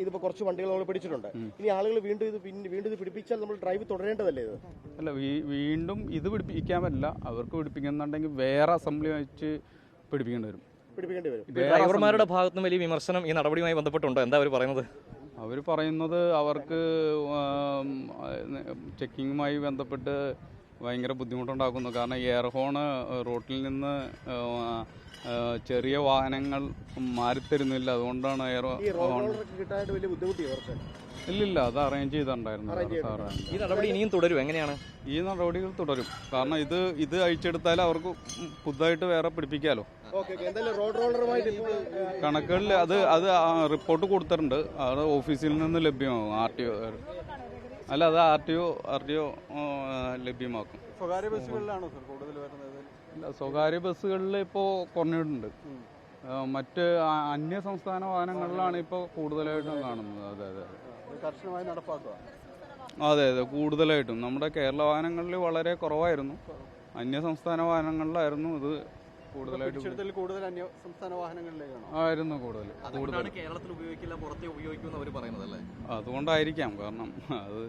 ഇതിപ്പോൾ കുറച്ച് വണ്ടികൾ നമ്മൾ പിടിച്ചിട്ടുണ്ട്. ഇനി ആളുകൾ വീണ്ടും ഇത് പിടിപ്പിച്ചാൽ നമ്മൾ ഡ്രൈവ് തുടരേണ്ടതല്ലേ? ഇത് അല്ല, വീണ്ടും ഇത് പിടിപ്പിക്കാൻ പറ്റില്ല. അവർക്ക് പിടിപ്പിക്കുന്നുണ്ടെങ്കിൽ വേറെ അസംബ്ലി വെച്ച് പിടിപ്പിക്കേണ്ടി വരും. ഡ്രൈവർമാരുടെ ഭാഗത്തുനിന്ന് വലിയ വിമർശനം ഈ നടപടിയുമായി ബന്ധപ്പെട്ടുണ്ടോ? എന്താ അവർ പറയുന്നത്? അവർ പറയുന്നത് അവർക്ക് ചെക്കിങ്ങുമായി ബന്ധപ്പെട്ട് ഭയങ്കര ബുദ്ധിമുട്ടുണ്ടാക്കുന്നു. കാരണം എയർ ഹോണ് റോട്ടിൽ നിന്ന് ചെറിയ വാഹനങ്ങൾ മാറിത്തരുന്നില്ല. അതുകൊണ്ടാണ് ഇല്ലില്ല, അത് അറേഞ്ച് ചെയ്തിട്ടുണ്ടായിരുന്നു സാറ്. ഈ നടപടി ഇനിയും തുടരും? എങ്ങനെയാണ് ഈ നടപടികൾ തുടരും? കാരണം ഇത് അഴിച്ചെടുത്താൽ അവർക്ക് പുതുതായിട്ട് വേറെ പിടിപ്പിക്കാമല്ലോ. കണക്കുകളിൽ അത് റിപ്പോർട്ട് കൊടുത്തിട്ടുണ്ട്. അത് ഓഫീസിൽ നിന്ന് ലഭ്യമാകും. RTO അല്ല, അത് RTO ലഭ്യമാക്കും. സ്വകാര്യ ബസ്സുകളിലാണോ സർ കൂടുതൽ വരുന്നത്? ഇല്ല, സ്വകാര്യ ബസ്സുകളിൽ ഇപ്പോൾ കുറഞ്ഞിട്ടുണ്ട്. മറ്റ് അന്യ സംസ്ഥാന വാഹനങ്ങളിലാണ് ഇപ്പോൾ കൂടുതലായിട്ടും കാണുന്നത്. അതെ, കർശനമായി നടപ്പാക്കുക. അതെ, കൂടുതലായിട്ടും. നമ്മുടെ കേരള വാഹനങ്ങളിൽ വളരെ കുറവായിരുന്നു. അന്യ സംസ്ഥാന വാഹനങ്ങളിലായിരുന്നു ഇത് കൂടുതലായിട്ട്. കൂടുതൽ അന്യ സംസ്ഥാന വാഹനങ്ങളിലേക്കാണോ ആയിരുന്നു കൂടുതൽ. കേരളത്തിൽ ഉപയോഗിക്കില്ല, പുറത്തെ ഉപയോഗിക്കുമെന്ന് അവർ പറയുന്നത് അല്ലേ? അതുകൊണ്ടായിരിക്കാം. കാരണം അത്